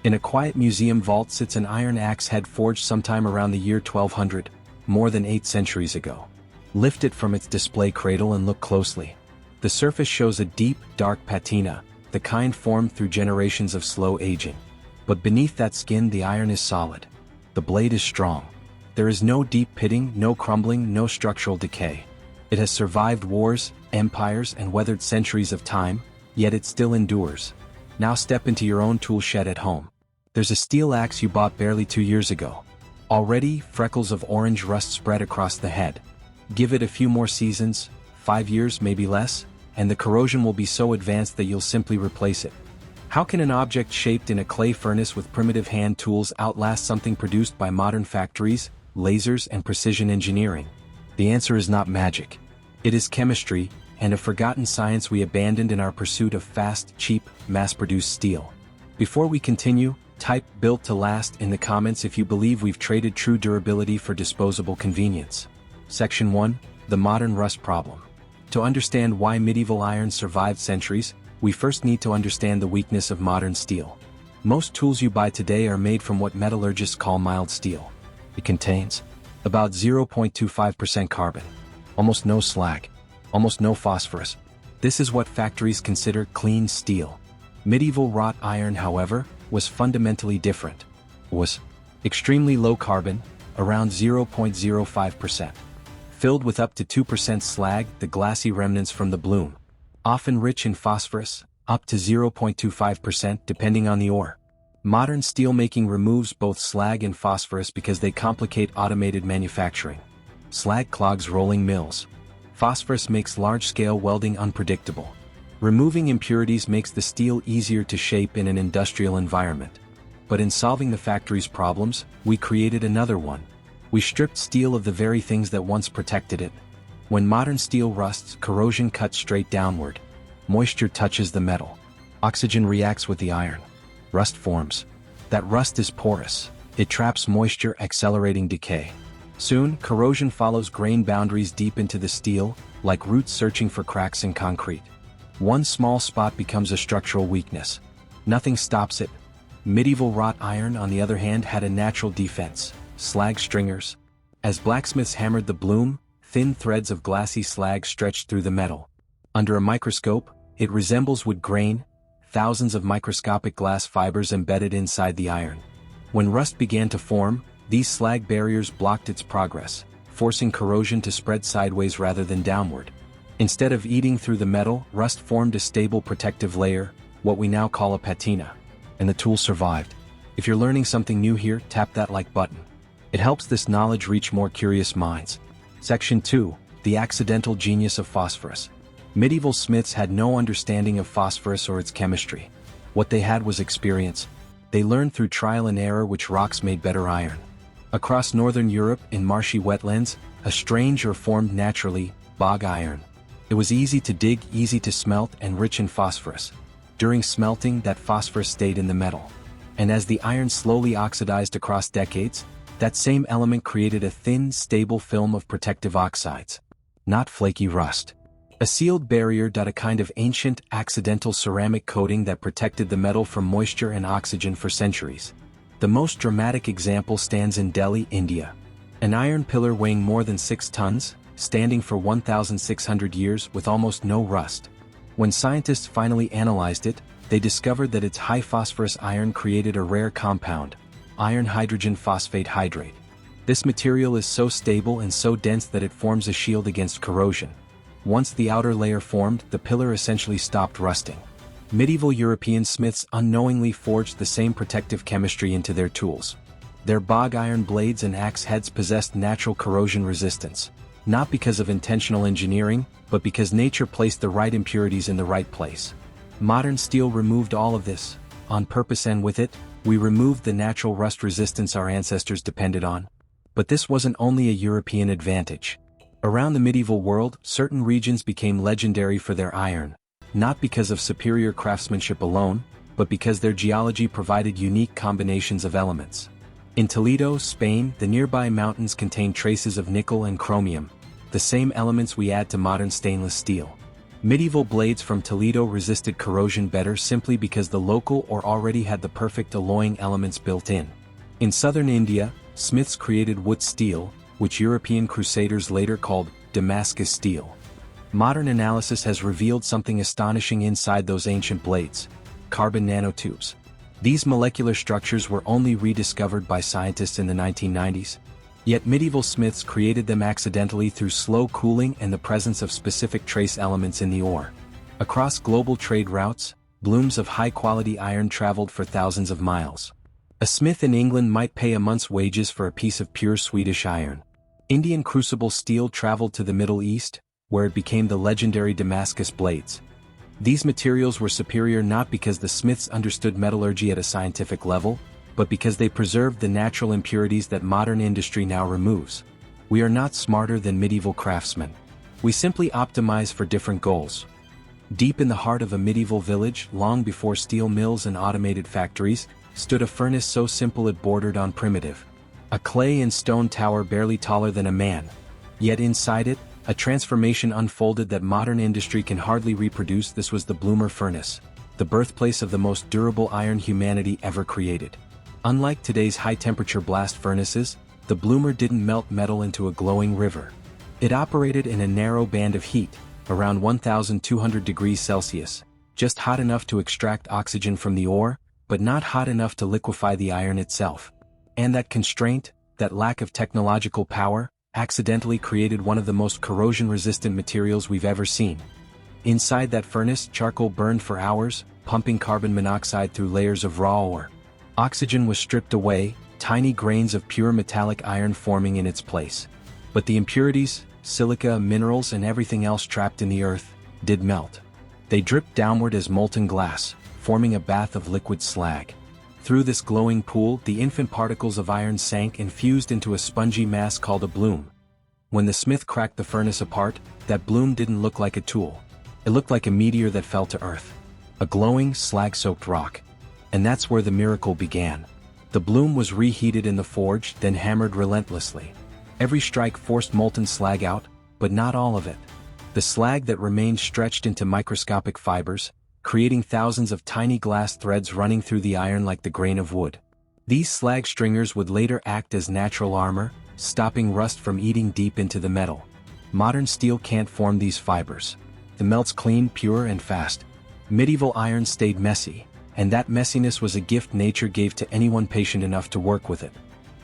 In a quiet museum vault sits an iron axe head forged sometime around the year 1200, more than 8 centuries ago. Lift it from its display cradle and look closely. The surface shows a deep, dark patina, the kind formed through generations of slow aging. But beneath that skin the iron is solid. The blade is strong. There is no deep pitting, no crumbling, no structural decay. It has survived wars, empires, and weathered centuries of time, yet it still endures. Now step into your own tool shed at home. There's a steel axe you bought barely 2 years ago. Already, freckles of orange rust spread across the head. Give it a few more seasons, 5 years, maybe less, and the corrosion will be so advanced that you'll simply replace it. How can an object shaped in a clay furnace with primitive hand tools outlast something produced by modern factories, lasers, and precision engineering? The answer is not magic. It is chemistry, and a forgotten science we abandoned in our pursuit of fast, cheap, mass-produced steel. Before we continue, type "built to last" in the comments if you believe we've traded true durability for disposable convenience. Section 1. The Modern Rust Problem. To understand why medieval iron survived centuries, we first need to understand the weakness of modern steel. Most tools you buy today are made from what metallurgists call mild steel. It contains about 0.25% carbon, almost no slag, almost no phosphorus. This is what factories consider clean steel. Medieval wrought iron, however, was fundamentally different. It was extremely low carbon, around 0.05%. Filled with up to 2% slag, the glassy remnants from the bloom. Often rich in phosphorus, up to 0.25% depending on the ore. Modern steelmaking removes both slag and phosphorus because they complicate automated manufacturing. Slag clogs rolling mills. Phosphorus makes large-scale welding unpredictable. Removing impurities makes the steel easier to shape in an industrial environment. But in solving the factory's problems, we created another one. We stripped steel of the very things that once protected it. When modern steel rusts, corrosion cuts straight downward. Moisture touches the metal. Oxygen reacts with the iron. Rust forms. That rust is porous. It traps moisture, accelerating decay. Soon, corrosion follows grain boundaries deep into the steel, like roots searching for cracks in concrete. One small spot becomes a structural weakness. Nothing stops it. Medieval wrought iron, on the other hand, had a natural defense: slag stringers. As blacksmiths hammered the bloom, thin threads of glassy slag stretched through the metal. Under a microscope, it resembles wood grain, thousands of microscopic glass fibers embedded inside the iron. When rust began to form, these slag barriers blocked its progress, forcing corrosion to spread sideways rather than downward. Instead of eating through the metal, rust formed a stable protective layer, what we now call a patina. And the tool survived. If you're learning something new here, tap that like button. It helps this knowledge reach more curious minds. Section 2. The Accidental Genius of Phosphorus. Medieval smiths had no understanding of phosphorus or its chemistry. What they had was experience. They learned through trial and error which rocks made better iron. Across northern Europe, in marshy wetlands, a strange ore formed naturally: bog iron. It was easy to dig, easy to smelt, and rich in phosphorus. During smelting, that phosphorus stayed in the metal. And as the iron slowly oxidized across decades, that same element created a thin, stable film of protective oxides. Not flaky rust. A sealed barrier, a kind of ancient, accidental ceramic coating that protected the metal from moisture and oxygen for centuries. The most dramatic example stands in Delhi, India. An iron pillar weighing more than 6 tons, standing for 1,600 years with almost no rust. When scientists finally analyzed it, they discovered that its high phosphorus iron created a rare compound: iron hydrogen phosphate hydrate. This material is so stable and so dense that it forms a shield against corrosion. Once the outer layer formed, the pillar essentially stopped rusting. Medieval European smiths unknowingly forged the same protective chemistry into their tools. Their bog iron blades and axe heads possessed natural corrosion resistance. Not because of intentional engineering, but because nature placed the right impurities in the right place. Modern steel removed all of this, on purpose, and with it, we removed the natural rust resistance our ancestors depended on. But this wasn't only a European advantage. Around the medieval world, certain regions became legendary for their iron, not because of superior craftsmanship alone, but because their geology provided unique combinations of elements. In Toledo, Spain, the nearby mountains contain traces of nickel and chromium, the same elements we add to modern stainless steel. Medieval blades from Toledo resisted corrosion better simply because the local ore already had the perfect alloying elements built in. In southern India, smiths created wood steel, which European crusaders later called Damascus steel. Modern analysis has revealed something astonishing inside those ancient blades: carbon nanotubes. These molecular structures were only rediscovered by scientists in the 1990s. Yet medieval smiths created them accidentally through slow cooling and the presence of specific trace elements in the ore. Across global trade routes, blooms of high-quality iron traveled for thousands of miles. A smith in England might pay a month's wages for a piece of pure Swedish iron. Indian crucible steel traveled to the Middle East, where it became the legendary Damascus blades. These materials were superior not because the smiths understood metallurgy at a scientific level, but because they preserved the natural impurities that modern industry now removes. We are not smarter than medieval craftsmen. We simply optimize for different goals. Deep in the heart of a medieval village, long before steel mills and automated factories, stood a furnace so simple it bordered on primitive. A clay and stone tower barely taller than a man. Yet inside it, a transformation unfolded that modern industry can hardly reproduce. This was the bloomer furnace, the birthplace of the most durable iron humanity ever created. Unlike today's high-temperature blast furnaces, the bloomer didn't melt metal into a glowing river. It operated in a narrow band of heat, around 1,200 degrees Celsius, just hot enough to extract oxygen from the ore, but not hot enough to liquefy the iron itself. And that constraint, that lack of technological power, accidentally created one of the most corrosion-resistant materials we've ever seen. Inside that furnace, charcoal burned for hours, pumping carbon monoxide through layers of raw ore. Oxygen was stripped away, tiny grains of pure metallic iron forming in its place. But the impurities, silica, minerals, and everything else trapped in the earth, did melt. They dripped downward as molten glass, forming a bath of liquid slag. Through this glowing pool, the infant particles of iron sank and fused into a spongy mass called a bloom. When the smith cracked the furnace apart, that bloom didn't look like a tool. It looked like a meteor that fell to earth. A glowing, slag-soaked rock. And that's where the miracle began. The bloom was reheated in the forge, then hammered relentlessly. Every strike forced molten slag out, but not all of it. The slag that remained stretched into microscopic fibers, creating thousands of tiny glass threads running through the iron like the grain of wood. These slag stringers would later act as natural armor, stopping rust from eating deep into the metal. Modern steel can't form these fibers. It melts clean, pure, and fast. Medieval iron stayed messy, and that messiness was a gift nature gave to anyone patient enough to work with it.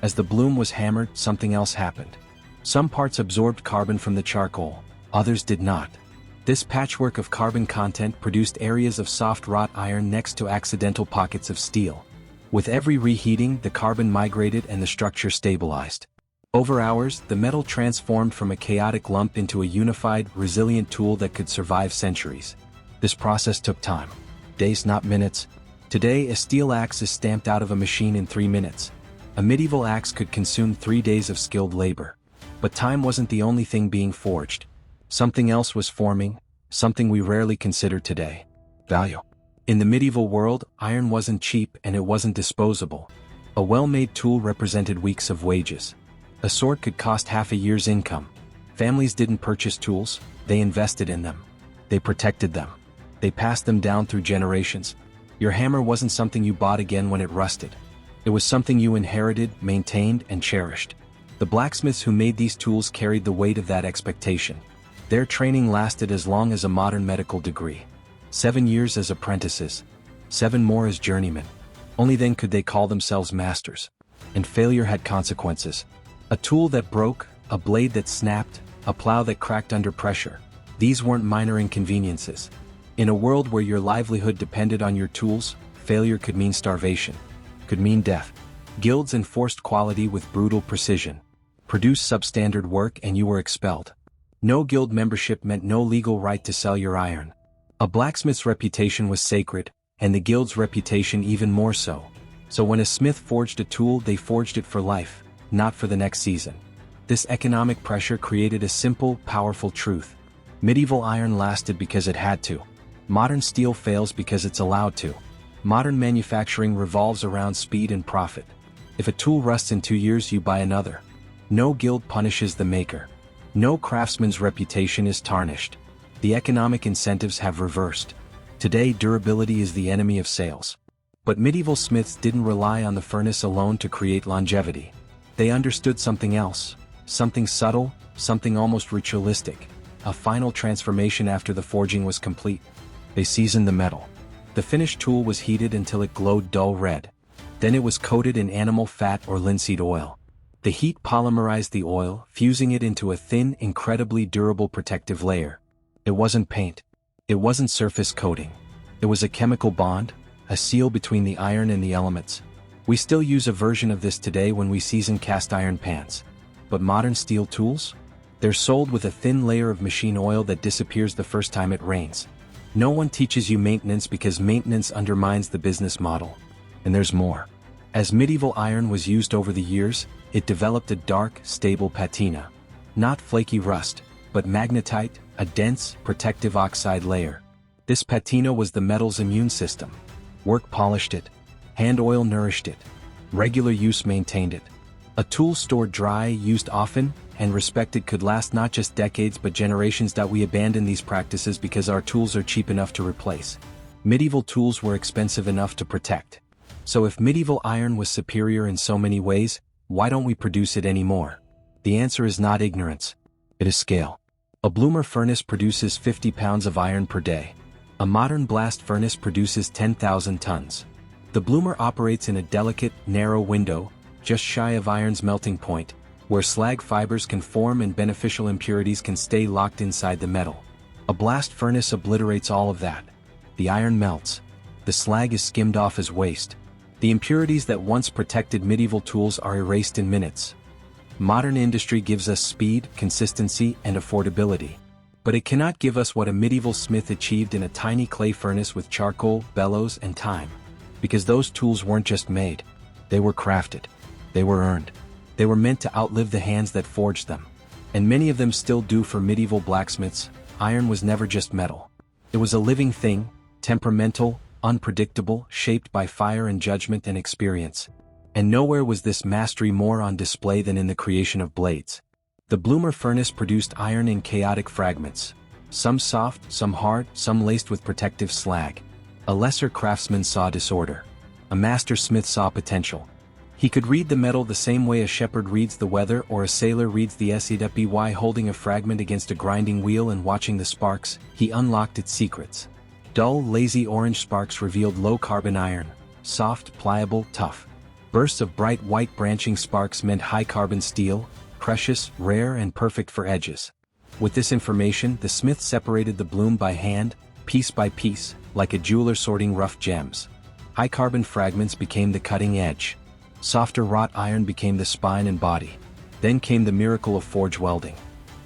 As the bloom was hammered, something else happened. Some parts absorbed carbon from the charcoal, others did not. This patchwork of carbon content produced areas of soft wrought iron next to accidental pockets of steel. With every reheating, the carbon migrated and the structure stabilized. Over hours, the metal transformed from a chaotic lump into a unified, resilient tool that could survive centuries. This process took time. Days, not minutes. Today, a steel axe is stamped out of a machine in 3 minutes. A medieval axe could consume 3 days of skilled labor. But time wasn't the only thing being forged. Something else was forming, something we rarely consider today: value. In the medieval world, iron wasn't cheap and it wasn't disposable. A well-made tool represented weeks of wages. A sword could cost half a year's income. Families didn't purchase tools, they invested in them. They protected them. They passed them down through generations. Your hammer wasn't something you bought again when it rusted. It was something you inherited, maintained, and cherished. The blacksmiths who made these tools carried the weight of that expectation. Their training lasted as long as a modern medical degree. 7 years as apprentices. 7 more as journeymen. Only then could they call themselves masters. And failure had consequences. A tool that broke, a blade that snapped, a plow that cracked under pressure. These weren't minor inconveniences. In a world where your livelihood depended on your tools, failure could mean starvation. Could mean death. Guilds enforced quality with brutal precision. Produce substandard work and you were expelled. No guild membership meant no legal right to sell your iron. A blacksmith's reputation was sacred, and the guild's reputation even more so. So when a smith forged a tool, they forged it for life, not for the next season. This economic pressure created a simple, powerful truth. Medieval iron lasted because it had to. Modern steel fails because it's allowed to. Modern manufacturing revolves around speed and profit. If a tool rusts in 2 years, you buy another. No guild punishes the maker. No craftsman's reputation is tarnished. The economic incentives have reversed. Today, durability is the enemy of sales. But medieval smiths didn't rely on the furnace alone to create longevity. They understood something else, something subtle, something almost ritualistic, a final transformation after the forging was complete. They seasoned the metal. The finished tool was heated until it glowed dull red. Then it was coated in animal fat or linseed oil. The heat polymerized the oil, fusing it into a thin, incredibly durable protective layer. It wasn't paint. It wasn't surface coating. It was a chemical bond, a seal between the iron and the elements. We still use a version of this today when we season cast iron pans. But modern steel tools? They're sold with a thin layer of machine oil that disappears the first time it rains. No one teaches you maintenance because maintenance undermines the business model. And there's more. As medieval iron was used over the years, it developed a dark, stable patina. Not flaky rust, but magnetite, a dense, protective oxide layer. This patina was the metal's immune system. Work polished it. Hand oil nourished it. Regular use maintained it. A tool stored dry, used often, and respected could last not just decades but generations. We abandon these practices because our tools are cheap enough to replace. Medieval tools were expensive enough to protect. So if medieval iron was superior in so many ways, why don't we produce it anymore? The answer is not ignorance. It is scale. A bloomer furnace produces 50 pounds of iron per day. A modern blast furnace produces 10,000 tons. The bloomer operates in a delicate, narrow window, just shy of iron's melting point, where slag fibers can form and beneficial impurities can stay locked inside the metal. A blast furnace obliterates all of that. The iron melts. The slag is skimmed off as waste. The impurities that once protected medieval tools are erased in minutes. Modern industry gives us speed, consistency, and affordability. But it cannot give us what a medieval smith achieved in a tiny clay furnace with charcoal, bellows, and time. Because those tools weren't just made. They were crafted. They were earned. They were meant to outlive the hands that forged them. And many of them still do for medieval blacksmiths. Iron was never just metal. It was a living thing, temperamental, unpredictable, shaped by fire and judgment and experience. And nowhere was this mastery more on display than in the creation of blades. The bloomer furnace produced iron in chaotic fragments. Some soft, some hard, some laced with protective slag. A lesser craftsman saw disorder. A master smith saw potential. He could read the metal the same way a shepherd reads the weather or a sailor reads the SEWY. Holding a fragment against a grinding wheel and watching the sparks, he unlocked its secrets. Dull, lazy orange sparks revealed low-carbon iron. Soft, pliable, tough. Bursts of bright white branching sparks meant high-carbon steel, precious, rare, and perfect for edges. With this information, the smith separated the bloom by hand, piece by piece, like a jeweler sorting rough gems. High-carbon fragments became the cutting edge. Softer wrought iron became the spine and body. Then came the miracle of forge welding.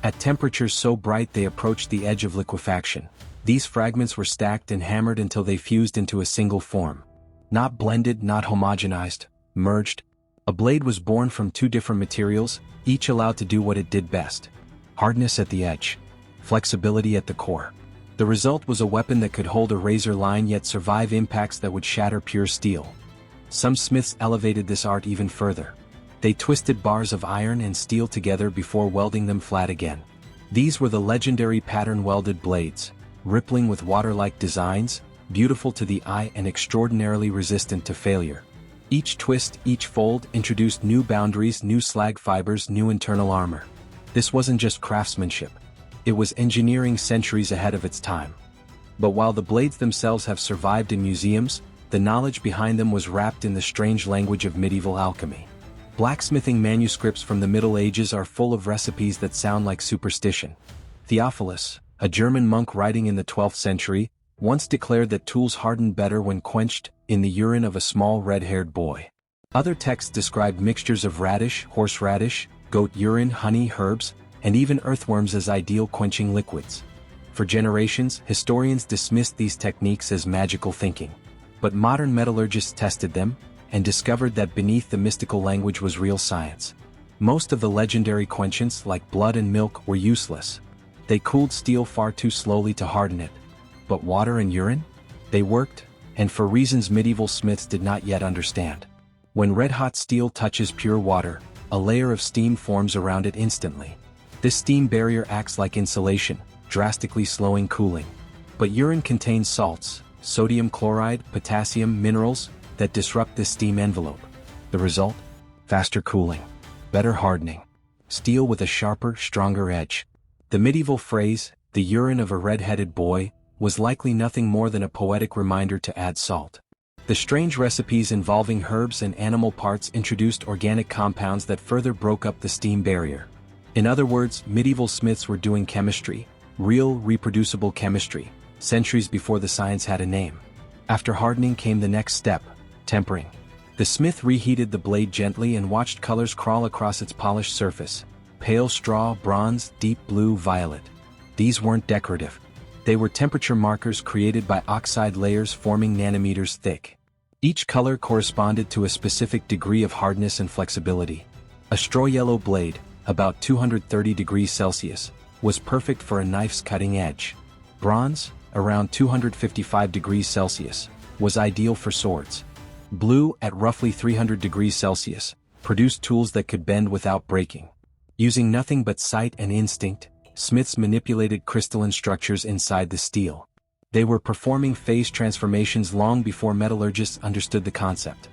At temperatures so bright they approached the edge of liquefaction, these fragments were stacked and hammered until they fused into a single form. Not blended, not homogenized, merged. A blade was born from two different materials, each allowed to do what it did best. Hardness at the edge. Flexibility at the core. The result was a weapon that could hold a razor line yet survive impacts that would shatter pure steel. Some smiths elevated this art even further. They twisted bars of iron and steel together before welding them flat again. These were the legendary pattern-welded blades, rippling with water-like designs, beautiful to the eye and extraordinarily resistant to failure. Each twist, each fold introduced new boundaries, new slag fibers, new internal armor. This wasn't just craftsmanship. It was engineering centuries ahead of its time. But while the blades themselves have survived in museums, the knowledge behind them was wrapped in the strange language of medieval alchemy. Blacksmithing manuscripts from the Middle Ages are full of recipes that sound like superstition. Theophilus, a German monk writing in the 12th century, once declared that tools hardened better when quenched in the urine of a small red-haired boy. Other texts described mixtures of radish, horseradish, goat urine, honey, herbs, and even earthworms as ideal quenching liquids. For generations, historians dismissed these techniques as magical thinking. But modern metallurgists tested them, and discovered that beneath the mystical language was real science. Most of the legendary quenchants, like blood and milk, were useless. They cooled steel far too slowly to harden it. But water and urine? They worked, and for reasons medieval smiths did not yet understand. When red-hot steel touches pure water, a layer of steam forms around it instantly. This steam barrier acts like insulation, drastically slowing cooling. But urine contains salts, sodium chloride, potassium, minerals, that disrupt this steam envelope. The result? Faster cooling, better hardening, steel with a sharper, stronger edge. The medieval phrase, "the urine of a red-headed boy," was likely nothing more than a poetic reminder to add salt. The strange recipes involving herbs and animal parts introduced organic compounds that further broke up the steam barrier. In other words, medieval smiths were doing chemistry, real, reproducible chemistry, centuries before the science had a name. After hardening came the next step, tempering. The smith reheated the blade gently and watched colors crawl across its polished surface: pale straw, bronze, deep blue, violet. These weren't decorative. They were temperature markers created by oxide layers forming nanometers thick. Each color corresponded to a specific degree of hardness and flexibility. A straw yellow blade, about 230 degrees Celsius, was perfect for a knife's cutting edge. Bronze, around 255 degrees Celsius, was ideal for swords. Blue, at roughly 300 degrees Celsius, produced tools that could bend without breaking. Using nothing but sight and instinct, smiths manipulated crystalline structures inside the steel. They were performing phase transformations long before metallurgists understood the concept.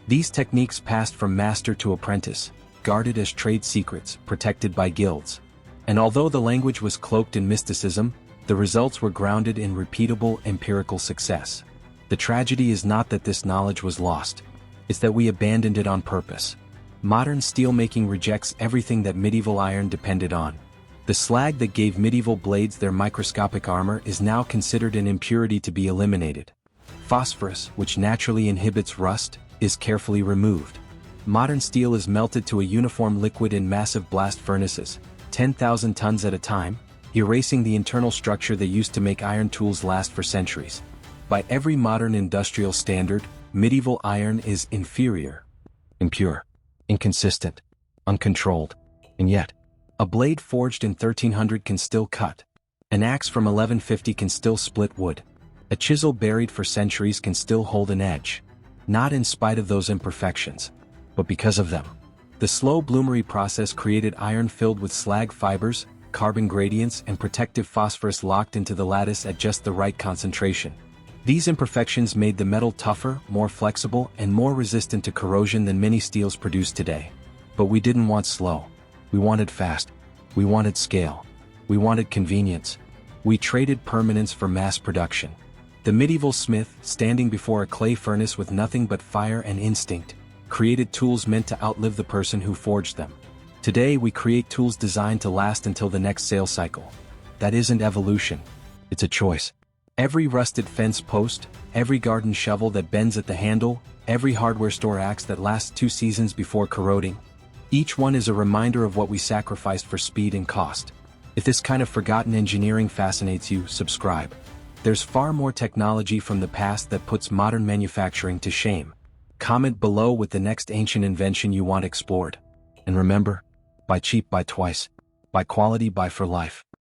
These techniques passed from master to apprentice, guarded as trade secrets, protected by guilds. And although the language was cloaked in mysticism, the results were grounded in repeatable empirical success. The tragedy is not that this knowledge was lost, it's that we abandoned it on purpose. Modern steelmaking rejects everything that medieval iron depended on. The slag that gave medieval blades their microscopic armor is now considered an impurity to be eliminated. Phosphorus, which naturally inhibits rust, is carefully removed. Modern steel is melted to a uniform liquid in massive blast furnaces, 10,000 tons at a time, erasing the internal structure that used to make iron tools last for centuries. By every modern industrial standard, medieval iron is inferior, impure, inconsistent, uncontrolled, and yet, a blade forged in 1300 can still cut. An axe from 1150 can still split wood. A chisel buried for centuries can still hold an edge. Not in spite of those imperfections, but because of them. The slow bloomery process created iron filled with slag fibers, carbon gradients, and protective phosphorus locked into the lattice at just the right concentration. These imperfections made the metal tougher, more flexible, and more resistant to corrosion than many steels produced today. But we didn't want slow. We wanted fast. We wanted scale. We wanted convenience. We traded permanence for mass production. The medieval smith, standing before a clay furnace with nothing but fire and instinct, created tools meant to outlive the person who forged them. Today we create tools designed to last until the next sales cycle. That isn't evolution. It's a choice. Every rusted fence post, every garden shovel that bends at the handle, every hardware store axe that lasts 2 seasons before corroding. Each one is a reminder of what we sacrificed for speed and cost. If this kind of forgotten engineering fascinates you, subscribe. There's far more technology from the past that puts modern manufacturing to shame. Comment below with the next ancient invention you want explored. And remember, buy cheap, buy twice. Buy quality, buy for life.